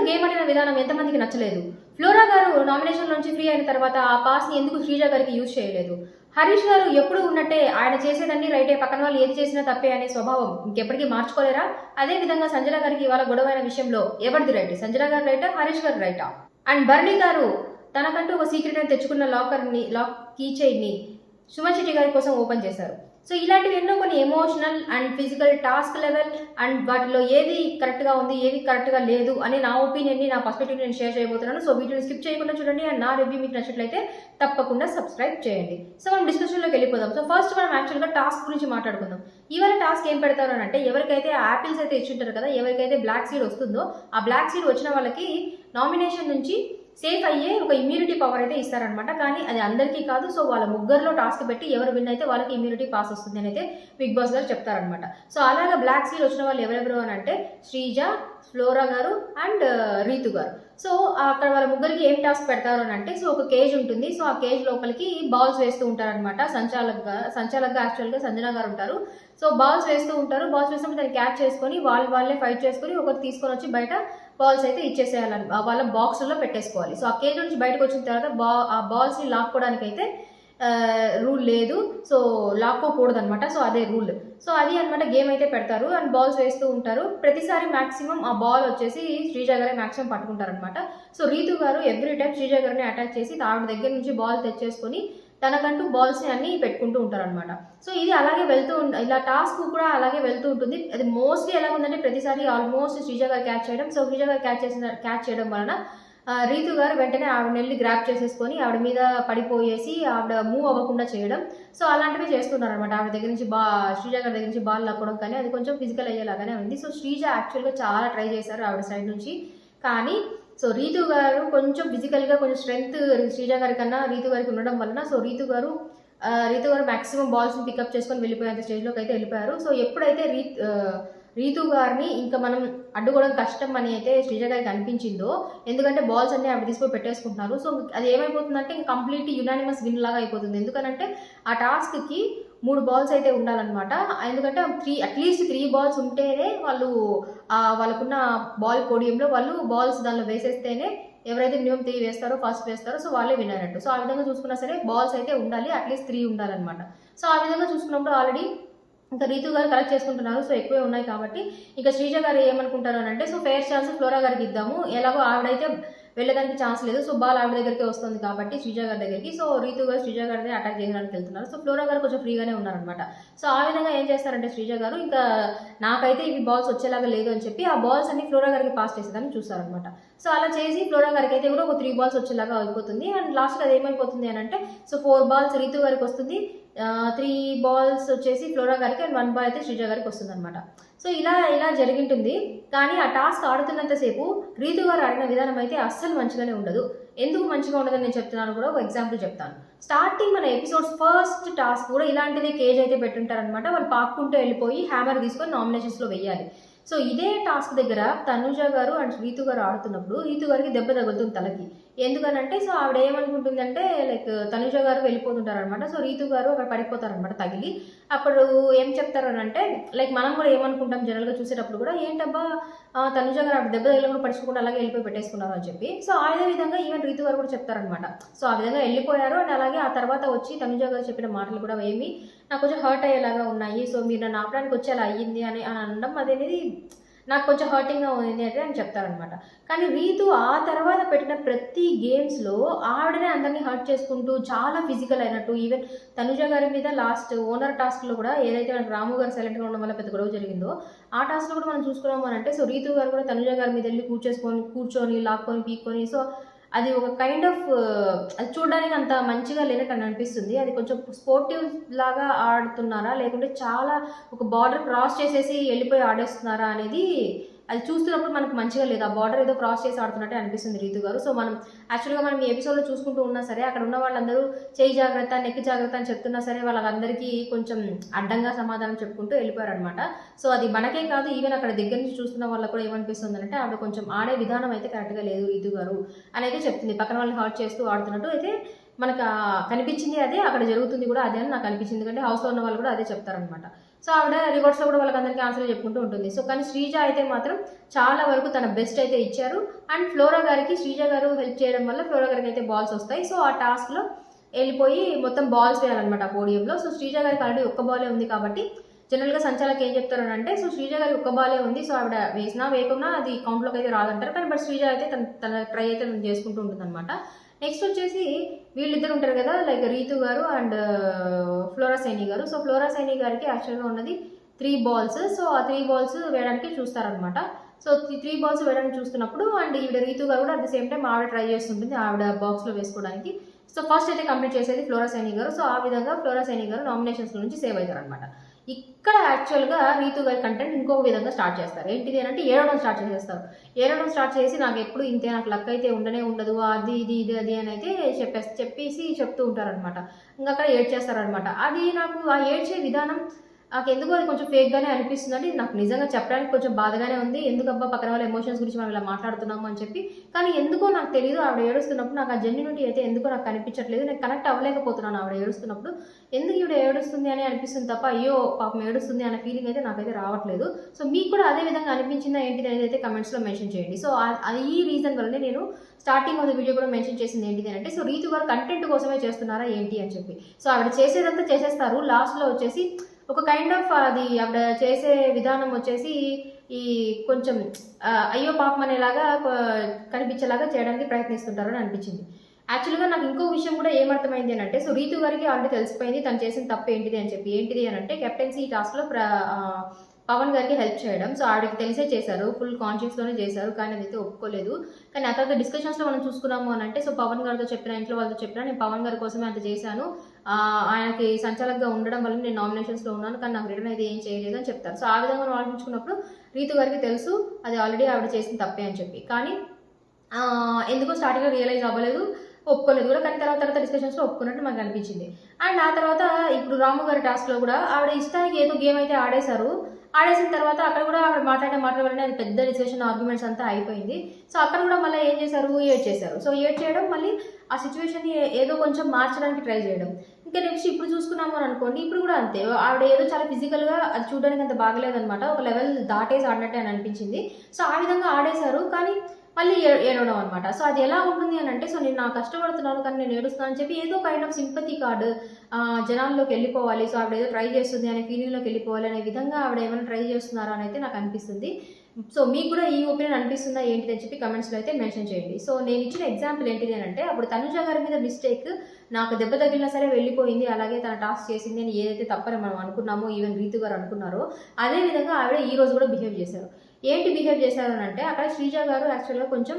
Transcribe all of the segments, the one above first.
గారు గేమ్ ఆడిన విధానం ఎంతమందికి నచ్చలేదు? ఫ్లోరా గారు నామినేషన్ నుంచి ఫ్రీ అయిన తర్వాత ఆ పాస్ని ఎందుకు శ్రీజ గారికి యూజ్ చేయలేదు? హరీష్ గారు ఎప్పుడు ఉన్నట్టే ఆయన చేసేదన్నీ రైటే, పక్కన వాళ్ళు ఏది చేసినా తప్పే అనే స్వభావం ఇంకెప్పటికీ మార్చుకోలేరా? అదే విధంగా సంజన గారికి ఇవాళ గొడవైన విషయంలో ఎవరిది రైట్? సంజన గారు రైటా, హరీష్ గారు రైటా? అండ్ బర్నీ గారు తనకంటూ ఒక సీక్రెట్ అని తెచ్చుకున్న లాక్ కీ చైన్ ని సుమన్ శెట్టి గారి కోసం ఓపెన్ చేశారు. సో ఇలాంటివి ఎన్నో కొన్ని emotional and physical task level and వాటిలో ఏది కరెక్ట్గా ఉంది, ఏది కరెక్ట్గా లేదు అని నా ఒపీనియన్ని, నా పర్స్పెక్టివ్ నేను షేర్ చేయబోతున్నాను. సో వీడియోని స్కిప్ చేయకుండా చూడండి. అండ్ నా రివ్యూ మీకు నచ్చినట్లయితే తప్పకుండా సబ్స్క్రైబ్ చేయండి. సో మనం డిస్కషన్లోకి వెళ్ళిపోదాం. సో ఫస్ట్ మనం యాక్చువల్గా టాస్క్ గురించి మాట్లాడుకుందాం. ఇవాళ టాస్క్ ఏం పెడతారు అని అంటే, ఎవరికైతే యాపిల్స్ అయితే ఇచ్చింటారు కదా, ఎవరికైతే బ్లాక్ సీడ్ వస్తుందో ఆ బ్లాక్ సీడ్ వచ్చిన వాళ్ళకి నామినేషన్ నుంచి సేఫ్ అయ్యే ఒక ఇమ్యూనిటీ పవర్ అయితే ఇస్తారనమాట. కానీ అది అందరికీ కాదు. సో వాళ్ళ ముగ్గురులో టాస్క్ పెట్టి ఎవరు విన్ అయితే వాళ్ళకి ఇమ్యూనిటీ పాస్ వస్తుంది అని అయితే బిగ్ బాస్ గారు చెప్తారనమాట. సో అలాగా బ్లాక్ సీల్ వచ్చిన వాళ్ళు ఎవరెవరు అని అంటే శ్రీజ, ఫ్లోరా గారు అండ్ రీతు గారు. సో అక్కడ వాళ్ళ ముగ్గురికి ఏం టాస్క్ పెడతారు అని అంటే, సో ఒక కేజ్ ఉంటుంది. సో ఆ కేజ్ లోపలికి బాల్స్ వేస్తూ ఉంటారనమాట. సంచాలకుగా యాక్చువల్గా సంజన గారు ఉంటారు. సో బాల్స్ వేస్తూ ఉంటారు. బాల్స్ వేసినప్పుడు దాన్ని క్యాచ్ చేసుకొని వాళ్ళే ఫైట్ చేసుకొని ఒకటి తీసుకొని వచ్చి బయట బాల్స్ అయితే ఇచ్చేసేయాలని వాళ్ళ బాక్స్లో పెట్టేసుకోవాలి. సో ఆ కేజ్ నుంచి బయటకు వచ్చిన తర్వాత ఆ బాల్స్ని లాక్కోవడానికి అయితే రూల్ లేదు. సో లాక్కోకూడదు అనమాట. సో అదే రూల్. సో అది అనమాట గేమ్ అయితే పెడతారు. అండ్ బాల్స్ వేస్తూ ఉంటారు. ప్రతిసారి మాక్సిమం ఆ బాల్ వచ్చేసి శ్రీజ గారే మాక్సిమం పట్టుకుంటారనమాట. సో రీతు గారు ఎవ్రీ టైం శ్రీజ గారిని అటాక్ చేసి ఆవిడ దగ్గర నుంచి బాల్ తెచ్చేసుకొని తనకంటూ బాల్స్ని అన్ని పెట్టుకుంటూ ఉంటారనమాట. సో ఇది అలాగే వెళ్తూ ఇలా టాస్క్ కూడా అలాగే వెళ్తూ ఉంటుంది. అది మోస్ట్లీ ఎలా ఉందంటే ప్రతిసారి ఆల్మోస్ట్ శ్రీజ గారు క్యాచ్ చేయడం. సో శ్రీజ గారు క్యాచ్ చేయడం వలన రీతు గారు వెంటనే ఆవిడ వెళ్ళి గ్రాప్ చేసేసుకొని ఆవిడ మీద పడిపోయేసి ఆవిడ మూవ్ అవ్వకుండా చేయడం. సో అలాంటివి చేస్తున్నారు అనమాట. ఆవిడ దగ్గర నుంచి శ్రీజ గారి దగ్గర నుంచి బాల్ లాక్కోవడం, కానీ అది కొంచెం ఫిజికల్ అయ్యేలాగానే ఉంది. సో శ్రీజ యాక్చువల్గా చాలా ట్రై చేశారు ఆవిడ సైడ్ నుంచి. కానీ సో రీతు గారు కొంచెం ఫిజికల్గా కొంచెం స్ట్రెంగ్త్ శ్రీజ గారి కన్నా రీతు గారికి ఉండడం వలన సో రీతు గారు మాక్సిమం బాల్స్ని పికప్ చేసుకొని వెళ్ళిపోయేంత స్టేజ్లోకి అయితే వెళ్ళిపోయారు. సో ఎప్పుడైతే రీతు గారిని ఇంకా మనం అడ్డుకోవడం కష్టం అని అయితే శ్రీజ గారికి అనిపించిందో, ఎందుకంటే బాల్స్ అన్ని ఆవిడ తీసుకొని పెట్టేసుకుంటున్నారు. సో అది ఏమైపోతుందంటే ఇంకా కంప్లీట్ యునానిమస్ విన్ లాగా అయిపోతుంది. ఎందుకంటే ఆ టాస్క్కి 3 బాల్స్ అయితే ఉండాలన్నమాట. ఎందుకంటే అట్లీస్ట్ 3 బాల్స్ ఉంటేనే వాళ్ళకున్న బాల్ పోడియంలో వాళ్ళు బాల్స్ దానిలో వేసేస్తేనే ఎవరైతే మినిమం 3 వేస్తారో ఫస్ట్ వేస్తారో సో వాళ్ళే విన్ అయినట్టు. సో ఆ విధంగా చూసుకున్నా సరే బాల్స్ అయితే ఉండాలి, అట్లీస్ట్ 3 ఉండాలన్నమాట. సో ఆ విధంగా చూసుకున్నప్పుడు ఆల్రెడీ ఇంకా రీతు గారు కలెక్ట్ చేసుకుంటున్నారు. సో ఎక్కువే ఉన్నాయి కాబట్టి ఇంకా శ్రీజ గారు ఏమనుకుంటారు అని అంటే, సో ఫేర్ ఛాన్స్ ఫ్లోరా గారికి ఇద్దాము, ఎలాగో ఆవిడైతే వెళ్ళడానికి ఛాన్స్ లేదు. సో బాల్ ఆవిడ దగ్గరికి వస్తుంది కాబట్టి శ్రీజ గారి దగ్గరికి. సో రీతు గారు శ్రీజ గారిని అటాక్ చేయడానికి వెళ్తున్నారు. సో ఫ్లోరా గారు కొంచెం ఫ్రీగానే ఉన్నారనమాట. సో ఆ విధంగా ఏం చేస్తారంటే శ్రీజ గారు ఇంకా నాకైతే ఇవి బాల్స్ వచ్చేలాగా లేదు అని చెప్పి ఆ బాల్స్ అన్ని ఫ్లోరా గారికి పాస్ చేసేదాన్ని చూస్తారనమాట. సో అలా చేసి ఫ్లోరా గారికి అయితే కూడా ఒక 3 బాల్స్ వచ్చేలాగా అయిపోతుంది. అండ్ లాస్ట్కి అది ఏమైపోతుంది అని అంటే, సో 4 బాల్స్ రీతు గారికి వస్తుంది, 3 బాల్స్ వచ్చేసి ఫ్లోరా గారికి అండ్ 1 బాల్ అయితే శ్రీజ గారికి వస్తుంది అనమాట. సో ఇలా జరిగింటుంది. కానీ ఆ టాస్క్ ఆడుతున్నంతసేపు రీతు గారు ఆడిన విధానం అయితే అస్సలు మంచిగానే ఉండదు. ఎందుకు మంచిగా ఉండదని నేను చెప్తున్నాను కూడా ఒక ఎగ్జాంపుల్ చెప్తాను. స్టార్టింగ్ మన ఎపిసోడ్స్ ఫస్ట్ టాస్క్ కూడా ఇలాంటిదే కేజ్ అయితే పెట్టుంటారనమాట. వాళ్ళు పాక్కుంటూ వెళ్ళిపోయి హ్యామర్ తీసుకొని నామినేషన్స్లో వెయ్యాలి. సో ఇదే టాస్క్ దగ్గర తనుజ గారు అండ్ రీతు గారు ఆడుతున్నప్పుడు రీతు గారికి దెబ్బ తగులుతుంది తలకి. ఎందుకనంటే సో ఆవిడ ఏమనుకుంటుందంటే లైక్ తనుజ గారు వెళ్ళిపోతుంటారు అనమాట. సో రీతు గారు అక్కడ పడిపోతారనమాట తగిలి. అప్పుడు ఏం చెప్తారు అని అంటే, లైక్ మనం కూడా ఏమనుకుంటాం జనరల్గా చూసేటప్పుడు కూడా, ఏంటబ్బా తనుజ గారు ఆవిడ దెబ్బ తగిలి కూడా పడుచుకోకుండా అలాగే వెళ్ళిపోయి పెట్టేసుకున్నారు అని చెప్పి. సో అదే విధంగా ఈవెన్ రీతు గారు కూడా చెప్తారనమాట. సో ఆ విధంగా వెళ్ళిపోయారు. అండ్ అలాగే ఆ తర్వాత వచ్చి తనుజ గారు చెప్పిన మాటలు కూడా ఏమి నాకు కొంచెం హర్ట్ అయ్యేలాగా ఉన్నాయి. సో మీరు నన్ను ఆపడానికి వచ్చి అలా అయ్యింది అని అనడం అదేది నాకు కొంచెం హర్టింగ్గా ఉంది అయితే అని చెప్తారనమాట. కానీ రీతు ఆ తర్వాత పెట్టిన ప్రతి గేమ్స్లో ఆవిడనే అందరినీ హర్ట్ చేసుకుంటూ చాలా ఫిజికల్ అయినట్టు, ఈవెన్ తనుజ గారి మీద లాస్ట్ ఓనర్ టాస్క్లో కూడా ఏదైతే మనకు రాము గారు సైలెంట్గా ఉండడం వల్ల పెద్ద గొడవ జరిగిందో ఆ టాస్క్లో కూడా మనం చూసుకున్నాము అని అంటే, సో రీతు గారు కూడా తనుజ గారి మీద వెళ్ళి కూర్చొని లాక్కొని పీక్కొని, సో అది ఒక కైండ్ ఆఫ్ అది చూడడానికి అంత మంచిగా లేనట్టు అని అనిపిస్తుంది. అది కొంచెం స్పోర్టివ్ లాగా ఆడుతున్నారా లేకుంటే చాలా ఒక బార్డర్ క్రాస్ చేసేసి వెళ్ళిపోయి ఆడేస్తున్నారా అనేది అది చూస్తున్నప్పుడు మనకు మంచిగా లేదు. ఆ బార్డర్ ఏదో క్రాస్ చేసి ఆడుతున్నట్టే అనిపిస్తుంది రీతు గారు. సో మనం యాక్చువల్గా మనం ఈ ఎపిసోడ్లో చూసుకుంటూ ఉన్నా సరే అక్కడ ఉన్న వాళ్ళందరూ చేయి జాగ్రత్త నెక్ జాగ్రత్త అని చెప్తున్నా సరే వాళ్ళందరికీ కొంచెం అడ్డంగా సమాధానం చెప్పుకుంటూ వెళ్ళిపోయారు అనమాట. సో అది మనకే కాదు, ఈవెన్ అక్కడ దగ్గర నుంచి చూస్తున్న వాళ్ళకు కూడా ఏమనిపిస్తుంది అంటే ఆవిడ కొంచెం ఆడే విధానం అయితే కరెక్ట్గా లేదు రీతు గారు అనేది చెప్తుంది. పక్కన వాళ్ళని హర్ట్ చేస్తూ ఆడుతున్నట్టు అయితే మనకు కనిపించింది. అదే అక్కడ జరుగుతుంది కూడా అదే అని నాకు అనిపించింది. ఎందుకంటే హౌస్లో ఉన్న వాళ్ళు కూడా అదే చెప్తారనమాట. సో ఆవిడ రివర్స్లో కూడా వాళ్ళకందరికీ ఆన్సర్ చెప్పుకుంటూ ఉంటుంది. సో కానీ శ్రీజ అయితే మాత్రం చాలా వరకు తన బెస్ట్ అయితే ఇచ్చారు. అండ్ ఫ్లోరా గారికి శ్రీజ గారు హెల్ప్ చేయడం వల్ల ఫ్లోరా గారికి అయితే బాల్స్ వస్తాయి. సో ఆ టాస్క్లో వెళ్ళిపోయి మొత్తం బాల్స్ వేయాలన్నమాట ఆ పోడియంలో. సో శ్రీజ గారికి ఆల్రెడీ ఒక్క బాలే ఉంది కాబట్టి జనరల్గా సంచాలకి ఏం చెప్తారు అంటే, సో శ్రీజ గారికి ఒక్క బాలే ఉంది, సో ఆవిడ వేసినా వేయకున్నా అది కౌంట్లోకి అయితే రాదంటారు. కానీ బట్ శ్రీజ అయితే తన ట్రై అయితే చేసుకుంటూ ఉంటుంది అనమాట. నెక్స్ట్ వచ్చేసి వీళ్ళిద్దరు ఉంటారు కదా, లైక్ రీతు గారు అండ్ ఫ్లోరా సైని గారు. సో ఫ్లోరా సైని గారికి యాక్చువల్గా ఉన్నది 3 balls. సో ఆ 3 balls వేయడానికి చూస్తారనమాట. సో 3 balls వేయడానికి చూస్తున్నప్పుడు అండ్ ఈవిడ రీతు గారు కూడా అట్ ద సేమ్ టైం ఆవిడ ట్రై చేస్తుంటుంది ఆవిడ బాక్స్లో వేసుకోవడానికి. సో ఫస్ట్ అయితే కంప్లీట్ చేసేది ఫ్లోరా సైని గారు. సో ఆ విధంగా ఫ్లోరా సైని గారు నామినేషన్స్ నుంచి సేవ్ అవుతారు అనమాట. ఇక్కడ యాక్చువల్గా రీతు గారి కంటెంట్ ఇంకొక విధంగా స్టార్ట్ చేస్తారు. ఏంటిది అంటే ఏడవడం స్టార్ట్ చేసేస్తారు. ఏడవడం స్టార్ట్ చేసి నాకు ఎప్పుడు ఇంతే, నాకు లక్ అయితే ఉండనే ఉండదు, అది ఇది ఇది అది అని అయితే చెప్పేసి చెప్తూ ఉంటారనమాట. ఇంకా అక్కడ ఏడ్చేస్తారనమాట. అది నాకు ఆ ఏడ్చే విధానం నాకు ఎందుకో అది కొంచెం ఫేక్గానే అనిపిస్తుంది. అంటే నాకు నిజంగా చెప్పడానికి కొంచెం బాధగానే ఉంది, ఎందుకబ్బా పక్కన వాళ్ళ ఎమోషన్స్ గురించి మనం ఇలా మాట్లాడుతున్నాము అని చెప్పి. కానీ ఎందుకో నాకు తెలియదు, ఆవిడ ఏడుస్తున్నప్పుడు నాకు ఆ జెన్యూనిటీ అయితే ఎందుకో నాకు కనిపించట్లేదు. నేను కనెక్ట్ అవ్వలేకపోతున్నాను ఆవిడ ఏడుస్తున్నప్పుడు. ఎందుకు ఈవిడ ఏడుస్తుంది అని అనిపిస్తుంది తప్ప అయ్యో పాపం ఏడుస్తుంది అనే ఫీలింగ్ అయితే నాకైతే రావట్లేదు. సో మీకు కూడా అదే విధంగా అనిపించిందా ఏంటిది అనేది అయితే కమెంట్స్లో మెన్షన్ చేయండి. సో ఈ రీజన్ వల్లనే నేను స్టార్టింగ్ ఆఫ్ ద వీడియో కూడా మెన్షన్ చేసింది ఏంటిది అంటే, సో రీతు గారు కంటెంట్ కోసమే చేస్తున్నారా ఏంటి అని చెప్పి. సో ఆవిడ చేసేదంతా చేసేస్తారు, లాస్ట్లో వచ్చేసి ఒక కైండ్ ఆఫ్ అది ఆవిడ చేసే విధానం వచ్చేసి ఈ కొంచెం అయ్యో పాపం అనేలాగా కనిపించేలాగా చేయడానికి ప్రయత్నిస్తుంటారు అని అనిపించింది. యాక్చువల్గా నాకు ఇంకో విషయం కూడా ఏమర్థమైంది అని అంటే, సో రీతు గారికి ఆల్రెడీ తెలిసిపోయింది తను చేసిన తప్పు ఏంటిది అని చెప్పి. ఏంటిది అని అంటే కెప్టెన్సీ టాస్క్లో పవన్ గారికి హెల్ప్ చేయడం. సో ఆవిడకి తెలిసే చేశారు, ఫుల్ కాన్షియస్లోనే చేశారు, కానీ అదైతే ఒప్పుకోలేదు. కానీ ఆ తర్వాత డిస్కషన్స్లో మనం చూసుకున్నాము అని అంటే, సో పవన్ గారితో చెప్పిన, ఇంట్లో వాళ్ళతో చెప్పినా నేను పవన్ గారి కోసమే అంత చేశాను, ఆయనకి సంచాలకుగా ఉండడం వల్ల నేను నామినేషన్స్లో ఉన్నాను, కానీ నాకు రిటర్న్ అయితే ఏం చేయలేదు అని చెప్తారు. సో ఆ విధంగా మనం ఆలోచించుకున్నప్పుడు రీతు గారికి తెలుసు అది ఆల్రెడీ ఆవిడ చేసిన తప్పే అని చెప్పి. కానీ ఎందుకో స్టార్టింగ్లో రియలైజ్ అవ్వలేదు, ఒప్పుకోలేదు కూడా. కానీ తర్వాత డిస్కషన్స్లో ఒప్పుకున్నట్టు మనకు అనిపించింది. అండ్ ఆ తర్వాత ఇప్పుడు రాము గారి టాస్క్లో కూడా ఆవిడ ఇష్టానికి ఏదో గేమ్ అయితే ఆడేసిన తర్వాత అక్కడ కూడా ఆవిడ మాట్లాడే వల్లనే అది పెద్ద డిస్కషన్ ఆర్గ్యుమెంట్స్ అంతా అయిపోయింది. సో అక్కడ కూడా మళ్ళీ ఏం చేశారు, ఏడ్ చేశారు. సో ఏడ్ చేయడం మళ్ళీ ఆ సిచ్యువేషన్ని ఏదో కొంచెం మార్చడానికి ట్రై చేయడం. ఇంకా నెక్స్ట్ ఇప్పుడు చూసుకున్నాము అని అనుకోండి, ఇప్పుడు కూడా అంతే, ఆవిడ ఏదో చాలా ఫిజికల్గా అది చూడడానికి అంత బాగలేదనమాట, ఒక లెవెల్ దాటేసి ఆడినట్టే అని అనిపించింది. సో ఆ విధంగా ఆడేశారు, కానీ మళ్ళీ ఏడవడం అనమాట. సో అది ఎలా ఉంటుంది అని అంటే, సో నేను నా కష్టపడుతున్నాను కానీ నేను ఏడుస్తున్నాను అని చెప్పి ఏదో కైండ్ ఆఫ్ సింపతి కార్డు జనాల్లోకి వెళ్ళిపోవాలి, సో ఆవిడ ఏదో ట్రై చేస్తుంది అనే ఫీలింగ్లోకి వెళ్ళిపోవాలి అనే విధంగా ఆవిడ ఏమైనా ట్రై చేస్తున్నారా అని అయితే నాకు అనిపిస్తుంది. సో మీకు కూడా ఈ ఒపీనియన్ అనిపిస్తుందా ఏంటిది అని చెప్పి కమెంట్స్లో అయితే మెన్షన్ చేయండి. సో నేను ఇచ్చిన ఎగ్జాంపుల్ ఏంటిది అని అంటే, అప్పుడు తనుజ గారి మీద మిస్టేక్ నాకు దెబ్బ తగిలినా సరే వెళ్ళిపోయింది, అలాగే తన టాస్క్ చేసింది అని ఏదైతే తప్పని మనం అనుకున్నామో, ఈవెన్ రీతు గారు అనుకున్నారో అదే విధంగా ఆవిడ ఈ రోజు కూడా బిహేవ్ చేశారు. ఏంటి బిహేవ్ చేశారు అని అంటే, అక్కడ శ్రీజ గారు యాక్చువల్గా కొంచెం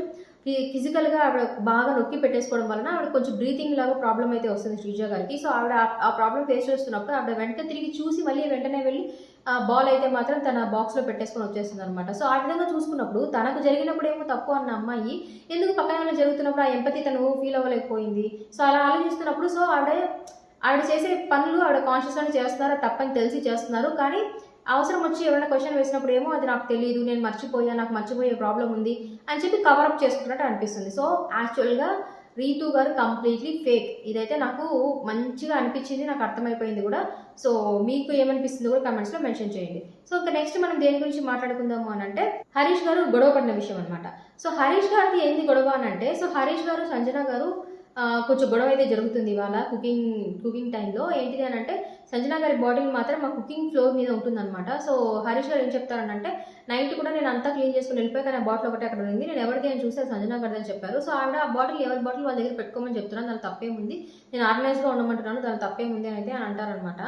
ఫిజికల్గా ఆవిడ బాగా నొక్కి పెట్టేసుకోవడం వలన ఆవిడ కొంచెం బ్రీతింగ్ లాగా ప్రాబ్లం అయితే వస్తుంది శ్రీజ గారికి. సో ఆవిడ ఆ ప్రాబ్లం ఫేస్ చేస్తున్నప్పుడు ఆవిడ వెంటనే తిరిగి చూసి మళ్ళీ వెంటనే వెళ్ళి బాల్ అయితే మాత్రం తన బాక్స్లో పెట్టేసుకొని వచ్చేస్తుంది అనమాట. సో ఆ విధంగా చూసుకున్నప్పుడు తనకు జరిగినప్పుడు ఏమో తప్పు అన్న అమ్మాయి ఎందుకు పక్కన జరుగుతున్నప్పుడు ఆ ఎంపతి తను ఫీల్ అవ్వలేకపోయింది. సో అలా ఆలోచిస్తున్నప్పుడు సో ఆవిడ చేసే పనులు ఆవిడ కాన్షియస్గానే చేస్తున్నారు, తప్పని తెలిసి చేస్తున్నారు. కానీ అవసరం వచ్చి ఎవరైనా క్వశ్చన్ వేసినప్పుడు ఏమో అది నాకు తెలియదు, నేను మర్చిపోయా, నాకు మర్చిపోయే ప్రాబ్లం ఉంది అని చెప్పి కవరప్ చేసుకున్నట్టు అనిపిస్తుంది. సో యాక్చువల్గా రీతు గారు కంప్లీట్లీ ఫేక్, ఇదైతే నాకు మంచిగా అనిపించింది, నాకు అర్థమైపోయింది కూడా. సో మీకు ఏమనిపిస్తుందో కూడా కమెంట్స్లో మెన్షన్ చేయండి. సో ఇంకా నెక్స్ట్ మనం దేని గురించి మాట్లాడుకుందాము అని అంటే, హరీష్ గారు గొడవ పడిన విషయం అనమాట. సో హరీష్ గారిది ఏంది గొడవ అని అంటే, సో హరీష్ గారు సంజన గారు కొంచెం గొడవ అయితే జరుగుతుంది ఇవాళ కుకింగ్ టైంలో. ఏంటిది అని అంటే, సంజన గారి బాటిల్ మాత్రం మా కుకింగ్ ఫ్లోర్ మీద ఉంటుందన్నమాట. సో హరీష్ గారు ఏం చెప్తారంటే, నైట్ కూడా నేను అంతా క్లీన్ చేసుకుని వెళ్ళిపోయి కానీ ఆ బాటిల్ ఒకటే అక్కడ ఉంది, నేను ఎవరిది అని చూస్తే సంజన గారిది అని చెప్పారు. సో ఆవిడ ఆ బాటిల్ ఎవరి బాటిల్ వాళ్ళ దగ్గర పెట్టుకోమని చెప్తున్నాను, దాని తప్పేముంది, నేను ఆర్గనైజ్గా ఉండమంటున్నాను, దాని తప్పేముంది అని అయితే అని అంటారనమాట.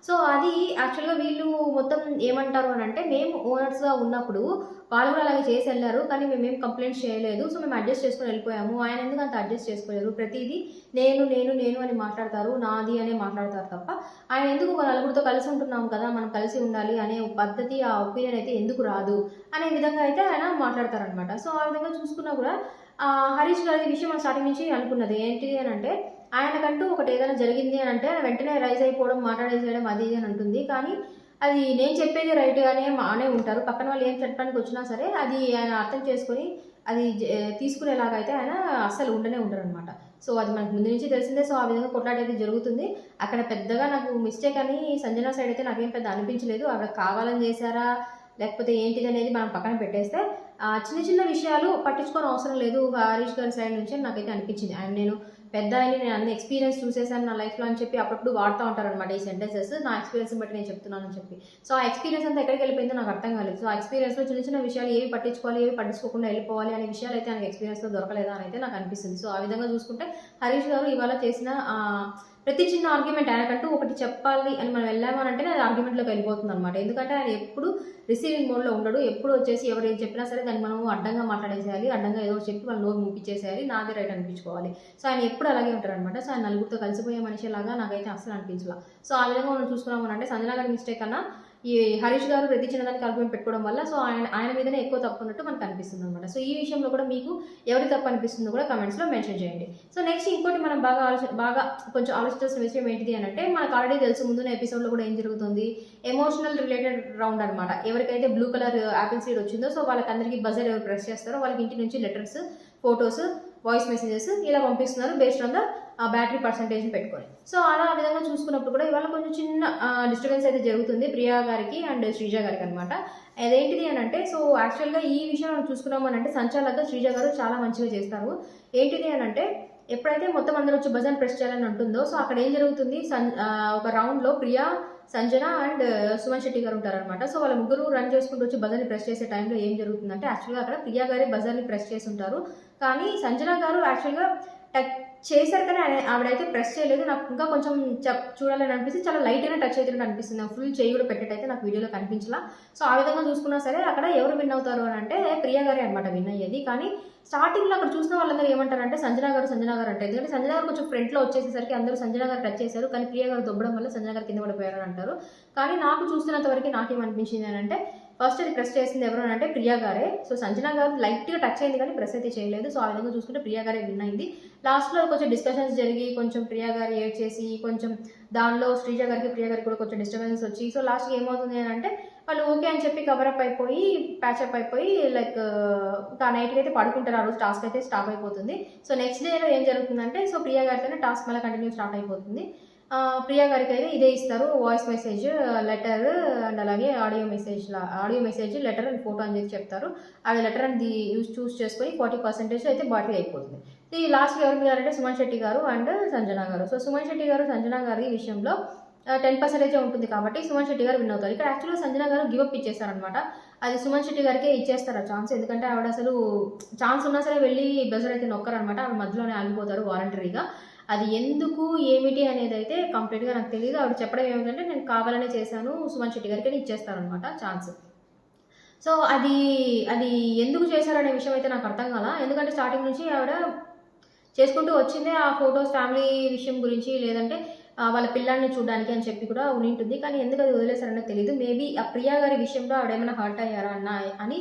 సో అది యాక్చువల్గా వీళ్ళు మొత్తం ఏమంటారు అని అంటే, మేము ఓనర్స్గా ఉన్నప్పుడు వాళ్ళు కూడా అలాగే చేసి వెళ్ళారు, కానీ మేమేం కంప్లైంట్స్ చేయలేదు, సో మేము అడ్జస్ట్ చేసుకొని వెళ్ళిపోయాము, ఆయన ఎందుకు అంత అడ్జస్ట్ చేసుకోలేరు, ప్రతిదీ నేను నేను నేను అని మాట్లాడతారు, నాది అనే మాట్లాడతారు తప్ప ఆయన ఎందుకు ఒక నలుగురితో కలిసి ఉంటున్నాము కదా, మనం కలిసి ఉండాలి అనే పద్ధతి, ఆ ఒపీనియన్ అయితే ఎందుకు రాదు అనే విధంగా అయితే ఆయన మాట్లాడతారనమాట. సో ఆ విధంగా చూసుకున్నా కూడా హరీష్ గారి విషయం మనం స్టార్టింగ్ నుంచి అనుకున్నది ఏంటి అని అంటే, ఆయనకంటూ ఒకటి ఏదైనా జరిగింది అని అంటే వెంటనే రైజ్ అయిపోవడం, మాట్లాడేసేయడం అది ఇది అని ఉంటుంది. కానీ అది నేను చెప్పేది రైట్ అనే ఉంటారు, పక్కన వాళ్ళు ఏం చెప్పడానికి వచ్చినా సరే అది ఆయన అర్థం చేసుకొని అది తీసుకునేలాగా అయితే ఆయన అస్సలు ఉండరు అనమాట. సో అది మనకు ముందు నుంచి తెలిసిందే. సో ఆ విధంగా కొట్లాట అయితే జరుగుతుంది. అక్కడ పెద్దగా నాకు మిస్టేక్ అని సంజన సైడ్ అయితే నాకేం పెద్ద అనిపించలేదు. ఆవిడ కావాలని చేశారా లేకపోతే ఏంటిది అనేది మనం పక్కన పెట్టేస్తే చిన్న చిన్న విషయాలు పట్టించుకోని అవసరం లేదు హరీష్ గారి సైడ్ నుంచి నాకైతే అనిపించింది. అండ్ నేను పెద్ద అయిన నేను అన్ని ఎక్స్పీరియన్స్ చూసేసాను నా లైఫ్లో అని చెప్పి అప్పుడప్పుడు వాడుతూ ఉంటారు అనమాట ఈ సెంటెన్సెస్. నా ఎక్స్పీరియన్స్ బట్టి నేను చెప్తున్నాను అని చెప్పి. సో ఆ ఎక్స్పీరియన్స్ అంతా ఎక్కడికి వెళ్ళిపోయిందో నాకు అర్థం కాలేదు. సో ఆ ఎక్స్పీరియన్స్లో చిన్న చిన్న విషయాలు ఏవి పట్టించుకోవాలి ఏవి పట్టించుకోకుండా వెళ్ళిపోవాలి అనే విషయాలు అయితే నాకు ఎక్స్పీరియన్స్లో దొరకలేదా అని అయితే నాకు అనిపిస్తుంది. సో ఆ విధంగా చూసుకుంటే హరీష్ గారు ఇవాళ చేసిన ప్రతి చిన్న ఆర్గ్యుమెంట్ ఆయనకంటూ ఒకటి చెప్పాలి అని మనం వెళ్ళాము అని అంటే అది ఆర్గ్యుమెంట్లోకి వెళ్ళిపోతుంది అనమాట. ఎందుకంటే ఆయన ఎప్పుడు రిసీవింగ్ మోడ్లో ఉండడు. ఎప్పుడు వచ్చేసి ఎవరు ఏం చెప్పినా సరే దాన్ని మనం అడ్డంగా మాట్లాడేసేయాలి, అడ్డంగా ఏదో చెప్పి వాళ్ళు నోరు మూపించేసేయాలి, నాదే రైట్ అనిపించుకోవాలి. సో ఆయన ఎప్పుడు అలాగే ఉంటారు అనమాట. సో ఆయన నలుగురితో కలిసిపోయే మనిషి లాగా నాకైతే అస్సలు అనిపించలా. సో ఆ విధంగా మనం చూసుకున్నాము అంటే సంజన గారి మిస్టేక్ కన్నా ఈ హరీష్ గారు ప్రతి చిన్నదానికి ఆర్గ్యుమెంట్ పెట్టుకోవడం వల్ల సో ఆయన మీదనే ఎక్కువ తప్పు ఉన్నట్టు మనకు అనిపిస్తుంది అనమాట. సో ఈ విషయంలో కూడా మీకు ఎవరి తప్పు అనిపిస్తుందో కూడా కమెంట్స్లో మెన్షన్ చేయండి. సో నెక్స్ట్ ఇంకోటి మనం బాగా కొంచెం ఆలోచించాల్సిన విషయం ఏంటిది అని అంటే మనకు ఆల్రెడీ తెలుసు ముందున్న ఎపిసోడ్లో కూడా ఏం జరుగుతుంది, ఎమోషనల్ రిలేటెడ్ రౌండ్ అనమాట. ఎవరికైతే బ్లూ కలర్ యాపిల్ సీడ్ వచ్చిందో సో వాళ్ళకందరికీ బజర్ ఎవరు ప్రెస్ చేస్తారో వాళ్ళకి ఇంటి నుంచి లెటర్స్, ఫొటోస్, వాయిస్ మెసేజెస్ ఇలా పంపిస్తున్నారు బేస్డ్ ఆన్ ద బ్యాటరీ పర్సంటేజ్ని పెట్టుకొని. సో అలా ఆ విధంగా చూసుకున్నప్పుడు కూడా ఇవాళ కొంచెం చిన్న డిస్టర్బెన్స్ అయితే జరుగుతుంది ప్రియా గారికి అండ్ శ్రీజ గారికి అనమాట. అదేంటిది అని అంటే సో యాక్చువల్గా ఈ విషయం మనం చూసుకున్నాము అని అంటే సంచాలకుగా శ్రీజ గారు చాలా మంచిగా చేస్తారు. ఏంటిది అని అంటే ఎప్పుడైతే మొత్తం అందరూ వచ్చి బజన్ ప్రెస్ చేయాలని ఉంటుందో సో అక్కడ ఏం జరుగుతుంది, ఒక రౌండ్లో ప్రియా, సంజన అండ్ సుమన్ శెట్టి గారు ఉంటారనమాట. సో వాళ్ళ ముగ్గురు రన్ చేసుకుంటూ వచ్చి బజర్ని ప్రెస్ చేసే టైంలో ఏం జరుగుతుందంటే యాక్చువల్గా అక్కడ ప్రియా గారే బజర్ని ప్రెస్ చేసి ఉంటారు. కానీ సంజన గారు యాక్చువల్గా టచ్ చేశారు కానీ ఆవిడైతే ప్రెస్ చేయలేదు. నాకు ఇంకా కొంచెం చూడాలని అనిపిస్తుంది, చాలా లైట్గా టచ్ అవుతున్నట్టు అనిపిస్తుంది. ఫుల్ చేయి కూడా పెట్టేటైతే నాకు వీడియోలో కనిపించలా. సో ఆ విధంగా చూసుకున్నా సరే అక్కడ ఎవరు విన్ అవుతారు అని అంటే ప్రియా గారే అనమాట విన్ అయ్యేది. కానీ స్టార్టింగ్లో అక్కడ చూసిన వాళ్ళందరూ ఏమంటారంటే సంజన గారు అంటే, ఎందుకంటే సంజన గారు కొంచెం ఫ్రంట్లో వచ్చేసేసరికి అందరూ సంజన గారు టచ్ చేశారు కానీ ప్రియా గారు దొబ్బడం వల్ల సంజన గారు కింద పడిపోయారు అని అంటారు. కానీ నాకు చూస్తున్నంత వరకు నాకేమనిపించింది అని అంటే ఫస్ట్ అది ప్రెస్ చేసింది ఎవరు అని అంటే ప్రియా గారే. సో సంజన గారు లైట్గా టచ్ అయింది కానీ ప్రెస్ అయితే చేయలేదు. సో ఆ విధంగా చూసుకుంటే ప్రియా గారే విన్ అయింది. లాస్ట్లో కొంచెం డిస్కషన్స్ జరిగి కొంచెం ప్రియా గారు ఏడ్ చేసి కొంచెం దానిలో శ్రీజ గారికి ప్రియా గారికి కూడా కొంచెం డిస్టర్బెన్స్ వచ్చి సో లాస్ట్కి ఏమవుతుంది అని అంటే వాళ్ళు ఓకే అని చెప్పి కవరప్ అయిపోయి ప్యాచప్ అయిపోయి లైక్ ఆ నైట్కి అయితే పడుకుంటారు. ఆ రోజు టాస్క్ అయితే స్టాప్ అయిపోతుంది. సో నెక్స్ట్ డేలో ఏం జరుగుతుందంటే సో ప్రియా గారితోనే టాస్క్ మళ్ళీ కంటిన్యూ స్టార్ట్ అయిపోతుంది. ప్రియా గారికి అయితే ఇదే ఇస్తారు, వాయిస్ మెసేజ్, లెటర్ అండ్ అలాగే audio message, letter and photo అని చెప్తారు. అది లెటర్ అండ్ చూస్ చేసుకొని 40% అయితే బాటరీ అయిపోతుంది. ఈ లాస్ట్ ఎవరు మీరంటే సుమన్ శెట్టి గారు అండ్ సంజన గారు. సో సుమన్ శెట్టి గారు సంజన గారి విషయంలో 10% ఉంటుంది కాబట్టి సుమన్ శెట్టి గారు విన్ అవుతారు. ఇక్కడ యాక్చువల్గా సంజన గారు గివప్ ఇచ్చేస్తారనమాట. అది సుమన్ శెట్టి గారికే ఇచ్చేస్తారు ఆ ఛాన్స్. ఎందుకంటే ఆవిడ అసలు ఛాన్స్ ఉన్నా సరే వెళ్ళి బెజర్ అయితే నొక్కరనమాట. ఆవిడ మధ్యలోనే ఆగిపోతారు వాలంటరీగా. అది ఎందుకు ఏమిటి అనేది అయితే కంప్లీట్గా నాకు తెలియదు. ఆవిడ చెప్పడం ఏమిటంటే నేను కావాలనే చేశాను సుమన్ శెట్టి గారికి ఇచ్చేస్తారనమాట ఛాన్స్. సో అది ఎందుకు చేశారనే విషయం అయితే నాకు అర్థం కాల. ఎందుకంటే స్టార్టింగ్ నుంచి ఆవిడ చేసుకుంటూ వచ్చిందే ఆ ఫొటోస్ ఫ్యామిలీ విషయం గురించి లేదంటే వాళ్ళ పిల్లల్ని చూడడానికి అని చెప్పి కూడా ఉంటుంది. కానీ ఎందుకు అది వదిలేశారనే తెలియదు. మేబీ ఆ ప్రియా గారి విషయంలో ఆవిడ ఏమైనా హర్ట్ అయ్యారా అని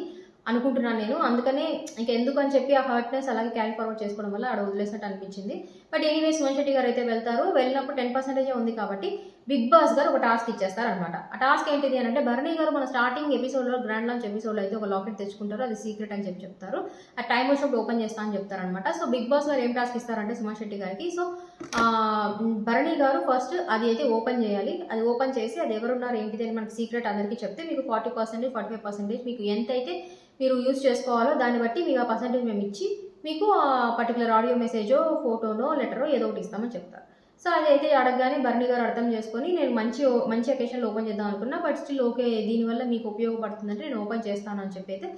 అనుకుంటున్నాను నేను. అందుకనే ఇంకెందుకు అని చెప్పి ఆ హర్ట్నెస్ అలాగే క్యారీ ఫార్వర్డ్ చేసుకోవడం వల్ల ఆడ వదిలేసినట్టు అనిపించింది. బట్ ఎనీవే సుమన్ శెట్టి గారు అయితే వెళ్తారు. వెళ్ళినప్పుడు 10% ఉంది కాబట్టి బిగ్ బాస్ గారు ఒక టాస్క్ ఇచ్చేస్తారనమాట. ఆ టాస్క్ ఏంటిది అని అంటే భరణి గారు మన స్టార్టింగ్ ఎపిసోడ్లో గ్రాండ్ లాంచ్ ఎపిసోడ్లో అయితే ఒక లాకెట్ తెచ్చుకుంటారు, అది సీక్రెట్ అని చెప్తారు. ఆ టైం వచ్చినప్పుడు ఓపెన్ చేస్తా అని చెప్తారనమాట. సో బిగ్ బాస్ గారు ఏం టాస్క్ ఇస్తారంటే సుమన్ శెట్టి గారికి సో భరణి గారు ఫస్ట్ అది అయితే ఓపెన్ చేయాలి. అది ఓపెన్ చేసి అది ఎవరున్నారు ఏంటిది అని మనకి సీక్రెట్ అందరికీ చెప్తే మీకు 40%, 45% మీకు ఎంతైతే మీరు యూజ్ చేసుకోవాలో దాన్ని బట్టి మీకు ఆ పర్సంటేజ్ మేము ఇచ్చి మీకు ఆ పర్టికులర్ ఆడియో మెసేజో, ఫోటోనో, లెటరో ఏదో ఒకటి ఇస్తామని చెప్తారు. సో అదైతే అడగగానే భరణి గారు అర్థం చేసుకొని నేను మంచి అకేషన్లో ఓపెన్ చేద్దాం అనుకున్నా, బట్ స్టిల్ ఓకే దీనివల్ల మీకు ఉపయోగపడుతుందంటే నేను ఓపెన్ చేస్తాను అని చెప్పి అయితే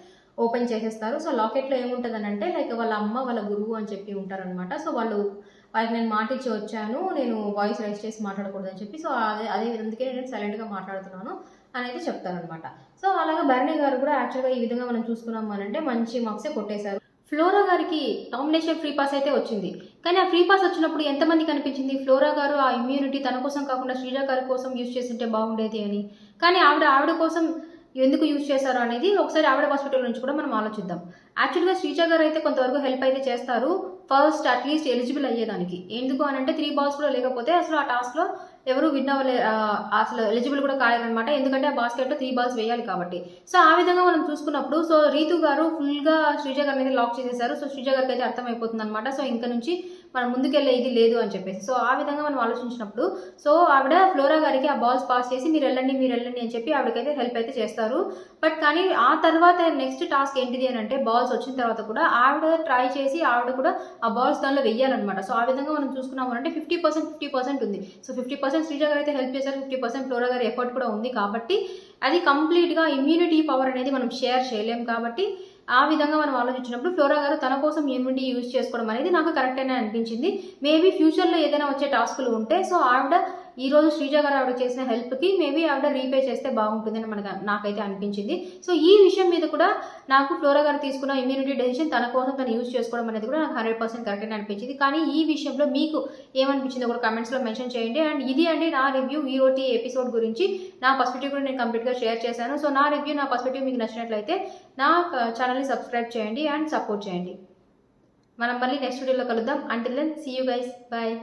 ఓపెన్ చేసేస్తారు. సో లాకెట్లో ఏముంటుందని అంటే లైక్ వాళ్ళ అమ్మ వాళ్ళ గురువు అని చెప్పి ఉంటారనమాట. సో వాళ్ళకి నేను మాట ఇచ్చి వచ్చాను, నేను వాయిస్ రైజ్ చేసి మాట్లాడకూడదు అని చెప్పి సో అదే అందుకే నేను సైలెంట్గా మాట్లాడుతున్నాను అని అయితే చెప్తారనమాట. సో అలాగే భరణి గారు కూడా యాక్చువల్గా ఈ విధంగా మనం చూసుకున్నాం అని అంటే మంచి మార్క్సే కొట్టేశారు. ఫ్లోరా గారికి నామినేషన్ ఫ్రీ పాస్ అయితే వచ్చింది. కానీ ఆ ఫ్రీ పాస్ వచ్చినప్పుడు ఎంతమంది కనిపించింది ఫ్లోరా గారు ఆ ఇమ్యూనిటీ తన కోసం కాకుండా శ్రీజ గారి కోసం యూజ్ చేస్తుంటే బాగుండేది అని. కానీ ఆవిడ కోసం ఎందుకు యూజ్ చేశారు అనేది ఒకసారి ఆవిడ హాస్పిటల్ నుంచి కూడా మనం ఆలోచిద్దాం. యాక్చువల్గా శ్రీజ గారు అయితే కొంతవరకు హెల్ప్ అయితే చేస్తారు ఫస్ట్ అట్లీస్ట్ ఎలిజిబుల్ అయ్యేదానికి. ఎందుకు అని అంటే 3 balls కూడా లేకపోతే అసలు ఆ టాస్క్లో ఎవరు విన్ అసలు ఎలిజిబుల్ కూడా కాలేరనమాట. ఎందుకంటే ఆ బాస్కెట్లో 3 బాల్స్ వేయాలి కాబట్టి. సో ఆ విధంగా మనం చూసుకున్నప్పుడు సో రీతు గారు ఫుల్గా శ్రీజ గారిని అయితే లాక్ చేసేసారు. సో శ్రీజ గారికి అయితే అర్థమైపోతుంది అనమాట. సో ఇంకా నుంచి మనం ముందుకెళ్ళే ఇది లేదు అని చెప్పేసి. సో ఆ విధంగా మనం ఆలోచించినప్పుడు సో ఆవిడ ఫ్లోరా గారికి ఆ బాల్స్ పాస్ చేసి మీరు వెళ్ళండి అని చెప్పి ఆవిడకైతే హెల్ప్ అయితే చేస్తారు. బట్ కానీ ఆ తర్వాత నెక్స్ట్ టాస్క్ ఏంటిది అని అంటే బాల్స్ వచ్చిన తర్వాత కూడా ఆవిడ ట్రై చేసి ఆవిడ కూడా ఆ బాల్స్ దానిలో వెయ్యాలన్నమాట. సో ఆ విధంగా మనం చూసుకున్నాము అంటే 50% ఉంది. సో 50% శ్రీజ గారు అయితే హెల్ప్ చేశారు, 50% ఫ్లోరా గారి ఎఫర్ట్ కూడా ఉంది కాబట్టి అది కంప్లీట్గా ఇమ్యూనిటీ పవర్ అనేది మనం షేర్ చేయలేం. కాబట్టి ఆ విధంగా మనం ఆలోచించినప్పుడు ఫ్లోరా గారు తన కోసం ఇమ్యూనిటీ యూజ్ చేసుకోవడం అనేది నాకు కరెక్ట్ అనే అనిపించింది. మేబీ ఫ్యూచర్లో ఏదైనా వచ్చే టాస్కులు ఉంటే సో ఆవిడ ఈరోజు శ్రీజ గారు ఆవిడ చేసిన హెల్ప్కి మేబీ ఆవిడ రీపే చేస్తే బాగుంటుందని నాకైతే అనిపించింది. సో ఈ విషయం మీద కూడా నాకు ఫ్లోరా గారు తీసుకున్న ఇమ్యూనిటీ డెసిషన్ తన కోసం తను యూజ్ చేసుకోవడం అనేది కూడా నాకు 100% కరెక్ట్ అని అనిపించింది. కానీ ఈ విషయంలో మీకు ఏమనిపించిందో కూడా కమెంట్స్లో మెన్షన్ చేయండి. అండ్ ఇది అండి నా రివ్యూ ఈఓటీ ఎపిసోడ్ గురించి నా పర్స్పెక్టివ్ కూడా నేను కంప్లీట్గా షేర్ చేశాను. సో నా రివ్యూ నా పర్స్పెక్టివ్ మీకు నచ్చినట్లయితే నా ఛానల్ని సబ్స్క్రైబ్ చేయండి అండ్ సపోర్ట్ చేయండి. మనం మళ్ళీ నెక్స్ట్ వీడియోలో కలుద్దాం. Until then see you guys, bye.